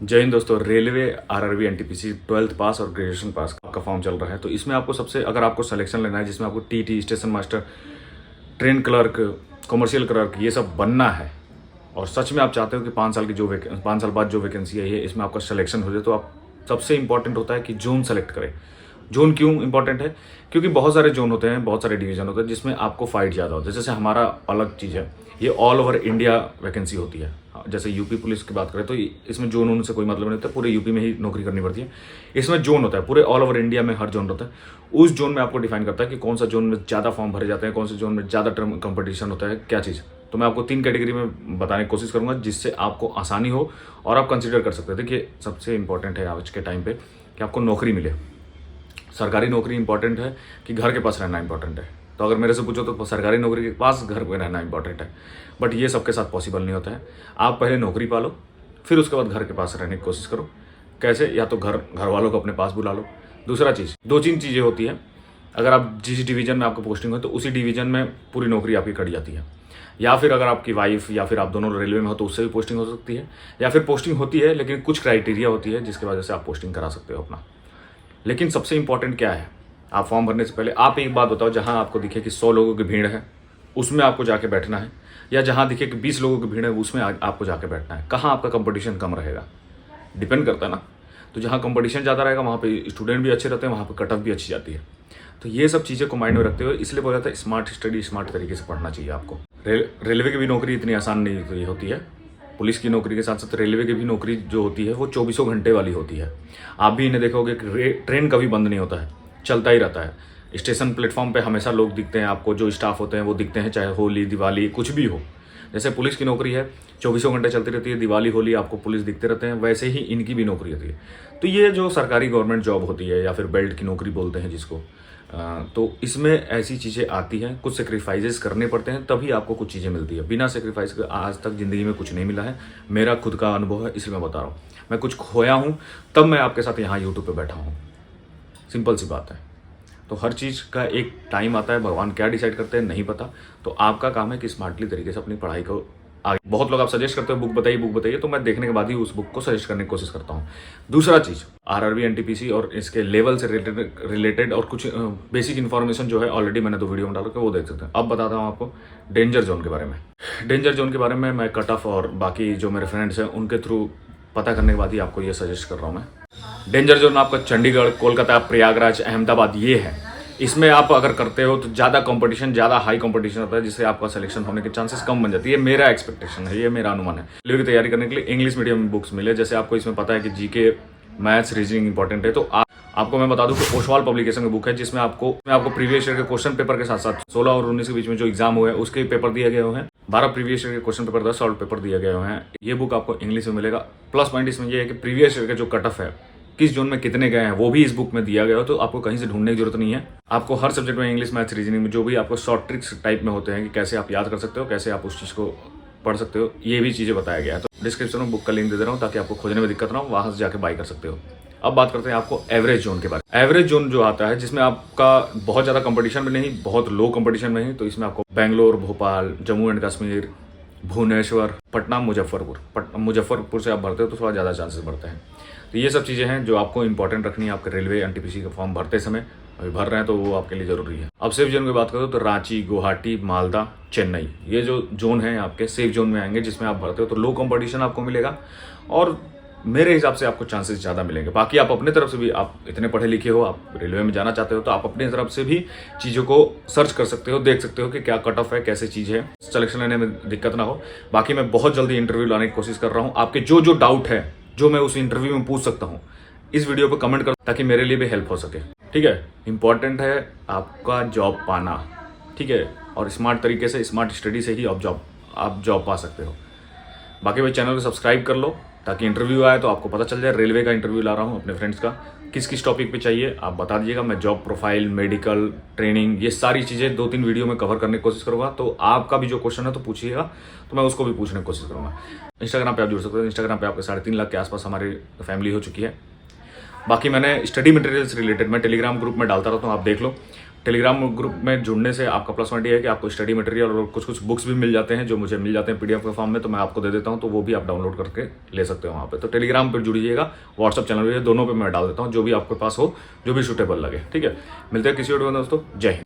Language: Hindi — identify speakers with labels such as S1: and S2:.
S1: जय हिंद दोस्तों। रेलवे आरआरबी एनटीपीसी 12th पास और ग्रेजुएशन पास का फॉर्म चल रहा है। तो इसमें आपको सबसे अगर आपको सिलेक्शन लेना है जिसमें आपको TT, station master, train clerk, commercial clerk ये सब बनना है और सच में आप चाहते हो कि 5 साल की 5 साल बाद जो वैकेंसी आई है इसमें आपका सिलेक्शन हो जाए, तो आप सबसे इंपॉर्टेंट होता है कि जोन सेलेक्ट करें। जोन क्यों इंपॉर्टेंट है? क्योंकि बहुत सारे जोन होते हैं, बहुत सारे डिवीजन होते हैं जिसमें आपको फाइट ज़्यादा होता है। जैसे हमारा अलग चीज़ है, ये ऑल ओवर इंडिया वैकेंसी होती है। जैसे यूपी पुलिस की बात करें तो इसमें जोन उनसे कोई मतलब नहीं होता, पूरे यूपी में ही नौकरी करनी पड़ती है। इसमें जोन होता है, पूरे ऑल ओवर इंडिया में हर जोन होता है। उस जोन में आपको डिफाइन करता है कि कौन सा जोन में ज़्यादा फॉर्म भरे जाते हैं, कौन से जोन में ज़्यादा टर्म कंपटीशन होता है, क्या चीज़। तो मैं आपको 3 कैटेगरी में बताने की कोशिश करूंगा जिससे आपको आसानी हो और आप कंसिडर कर सकते हैं। देखिए, सबसे इंपॉर्टेंट है आज के टाइम पे कि आपको नौकरी मिले। सरकारी नौकरी इंपॉर्टेंट है कि घर के पास रहना इंपॉर्टेंट है। तो अगर मेरे से पूछो तो सरकारी नौकरी के पास घर में रहना इंपॉर्टेंट है, बट ये सबके साथ पॉसिबल नहीं होता है। आप पहले नौकरी पालो, फिर उसके बाद घर के पास रहने की कोशिश करो। कैसे? या तो घर वालों को अपने पास बुला लो। दूसरा चीज़, 2-3 चीज़ें होती हैं। अगर आप जिस डिवीजन में आपको पोस्टिंग हो तो उसी डिवीजन में पूरी नौकरी आपकी कट जाती है। या फिर अगर आपकी वाइफ या फिर आप दोनों रेलवे में हो तो उससे भी पोस्टिंग हो सकती है। या फिर पोस्टिंग होती है लेकिन कुछ क्राइटेरिया होती है जिसकी वजह से आप पोस्टिंग करा सकते हो अपना। लेकिन सबसे इंपॉर्टेंट क्या है, आप फॉर्म भरने से पहले आप एक बात बताओ, जहां आपको दिखे कि 100 लोगों की भीड़ है उसमें आपको जाके बैठना है, या जहां दिखे कि 20 लोगों की भीड़ है उसमें आपको जाके बैठना है। कहाँ आपका कंपटीशन कम रहेगा, डिपेंड करता है ना। तो जहाँ कंपटीशन ज़्यादा रहेगा वहाँ पे स्टूडेंट भी अच्छे रहते हैं, वहाँ पे कट ऑफ भी अच्छी जाती है। तो ये सब चीज़ें को माइंड में रखते हुए इसलिए बोला था स्मार्ट स्टडी, स्मार्ट तरीके से पढ़ना चाहिए आपको। रेलवे की भी नौकरी इतनी आसान नहीं होती है। पुलिस की नौकरी के साथ साथ रेलवे की भी नौकरी जो होती है वो 24 घंटे वाली होती है। आप भी इन्हें देखोगे कि ट्रेन कभी बंद नहीं होता है, चलता ही रहता है। स्टेशन प्लेटफॉर्म पे हमेशा लोग दिखते हैं आपको, जो स्टाफ होते हैं वो दिखते हैं, चाहे होली दिवाली कुछ भी हो। जैसे पुलिस की नौकरी है 24 घंटे चलती रहती है, दिवाली होली आपको पुलिस दिखते रहते हैं, वैसे ही इनकी भी नौकरी होती है। तो ये जो सरकारी गवर्नमेंट जॉब होती है या फिर बेल्ट की नौकरी बोलते हैं जिसको, तो इसमें ऐसी चीज़ें आती हैं, कुछ सेक्रीफाइसेस करने पड़ते हैं तभी आपको कुछ चीज़ें मिलती है। बिना सेक्रीफाइस के आज तक ज़िंदगी में कुछ नहीं मिला है। मेरा खुद का अनुभव है, इसलिए मैं बता रहा हूँ। मैं कुछ खोया हूँ तब मैं आपके साथ यहाँ यूट्यूब पे बैठा हूँ। सिंपल सी बात है। तो हर चीज़ का एक टाइम आता है, भगवान क्या डिसाइड करते हैं नहीं पता। तो आपका काम है कि स्मार्टली तरीके से अपनी पढ़ाई को आगे। बहुत लोग आप सजेस्ट करते हो बुक बताइए, तो मैं देखने के बाद ही उस बुक को सजेस्ट करने की कोशिश करता हूँ। दूसरा चीज़, आरआरबी एनटीपीसी और इसके लेवल से रिलेटेड और कुछ बेसिक इन्फॉर्मेशन जो है ऑलरेडी मैंने 2 वीडियो में डाल के वो देख सकते हैं। अब बताता हूँ आपको डेंजर जोन के बारे में। डेंजर जोन के बारे में मैं कट ऑफ और बाकी जो मेरे फ्रेंड्स हैं उनके थ्रू पता करने के बाद ही आपको ये सजेस्ट कर रहा हूँ मैं। डेंजर जोन आपका चंडीगढ़, कोलकाता, प्रयागराज, अहमदाबाद ये है। इसमें आप अगर करते हो तो ज़्यादा कंपटीशन, ज़्यादा हाई कंपटीशन होता है जिससे आपका सिलेक्शन होने के चांसेस कम बन जाती है। ये मेरा एक्सपेक्टेशन है, ये मेरा अनुमान है। रेलवे की तैयारी करने के लिए इंग्लिश मीडियम बुक्स मिले। जैसे आपको इसमें पता है कि जीके, मैथ्स, रीजनिंग इंपॉर्टेंट है, तो आपको मैं बता दूं कि ओसवाल पब्लिकेशन की बुक है जिसमें आपको प्रीवियस ईयर के क्वेश्चन पेपर के साथ साथ 16 और 19 के बीच में जो एग्जाम हुए हैं उसके पेपर दिए गए हुए हैं। 12 प्रीवियस ईयर के क्वेश्चन पेपर, 10 सॉल्व पेपर दिए गए हुए हैं। ये बुक आपको इंग्लिश में मिलेगा। प्लस पॉइंट इसमें ये है कि प्रीवियस ईयर का जो कट ऑफ है, किस जोन में कितने गए हैं, वो भी इस बुक में दिया गया हो। तो आपको कहीं से ढूंढने की जरूरत नहीं है। आपको हर सब्जेक्ट में इंग्लिश, मैथ्स, रीजनिंग में जो भी आपको शॉर्ट ट्रिक्स टाइप में होते हैं कि कैसे आप याद कर सकते हो, कैसे आप उस चीज़ को पढ़ सकते हो, ये भी चीज़ें बताया गया है। तो डिस्क्रिप्शन में बुक का लिंक दे दे रहा हूँ ताकि आपको खोजने में दिक्कत ना हो, वहां से जाके बाय कर सकते हो। अब बात करते हैं आपको एवरेज जोन के बारे में। एवरेज जोन जो आता है जिसमें आपका बहुत ज़्यादा कंपटीशन में नहीं, बहुत लो कंपटीशन में नहीं, तो इसमें आपको बेंगलोर, भोपाल, जम्मू एंड कश्मीर, भुवनेश्वर, पटना, मुजफ्फरपुर से आप भरते हो तो थोड़ा ज़्यादा चांसेस बढ़ते हैं। तो ये सब चीज़ें हैं जो आपको इंपॉर्टेंट रखनी है आपके रेलवे एनटीपीसी का फॉर्म भरते समय। अभी भर रहे हैं तो वो आपके लिए ज़रूरी है। अब सेफ जोन की बात करो तो रांची, गुवाहाटी, मालदा, चेन्नई, ये जो जोन है आपके सेफ जोन में आएंगे जिसमें आप भरते हो। तो लो कंपटीशन आपको मिलेगा और मेरे हिसाब से आपको चांसेस ज़्यादा मिलेंगे। बाकी आप अपने तरफ से भी, आप इतने पढ़े लिखे हो, आप रेलवे में जाना चाहते हो तो आप अपनी तरफ से भी चीज़ों को सर्च कर सकते हो, देख सकते हो कि क्या कट ऑफ है, कैसे चीज़ है, सिलेक्शन लेने में दिक्कत ना हो। बाकी मैं बहुत जल्दी इंटरव्यू लाने की कोशिश कर रहा हूँ। आपके जो जो डाउट है, जो मैं उस इंटरव्यू में पूछ सकता हूँ, इस वीडियो पर कमेंट कर ताकि मेरे लिए भी हेल्प हो सके। ठीक है, इंपॉर्टेंट है आपका जॉब पाना। ठीक है, और स्मार्ट तरीके से, स्मार्ट स्टडी से ही आप जॉब पा सकते हो। बाकी भाई चैनल को सब्सक्राइब कर लो ताकि इंटरव्यू आए तो आपको पता चल जाए। रेलवे का इंटरव्यू ला रहा हूँ अपने फ्रेंड्स का, किस किस टॉपिक पे चाहिए आप बता दीजिएगा। मैं जॉब प्रोफाइल, मेडिकल, ट्रेनिंग, ये सारी चीज़ें 2-3 वीडियो में कवर करने की कोशिश करूँगा। तो आपका भी जो क्वेश्चन है तो पूछिएगा, तो मैं उसको भी पूछने की कोशिश करूँगा। इंस्टाग्राम पे आप जुड़ सकते हो। इंस्टाग्राम पे आपके 3.5 लाख के आसपास हमारी फैमिली हो चुकी है। बाकी मैंने स्टडी मटेरियल्स रिलेटेड मैं टेलीग्राम ग्रुप में डालता रहता हूँ, आप देख लो। टेलीग्राम ग्रुप में जुड़ने से आपका प्लस पॉइंट ये है कि आपको स्टडी मटेरियल और कुछ कुछ बुक्स भी मिल जाते हैं जो मुझे मिल जाते हैं पीडीएफ के फॉर्म में, तो मैं आपको दे देता हूँ, तो वो भी आप डाउनलोड करके ले सकते हो वहाँ पे। तो टेलीग्राम पर जुड़िएगा, व्हाट्सअप चैनल पे, दोनों पे मैं डाल देता हूँ, जो भी आपके पास हो, जो भी सूटेबल लगे। ठीक है, मिलते हैं किसी और दोस्तों, जय हिंद।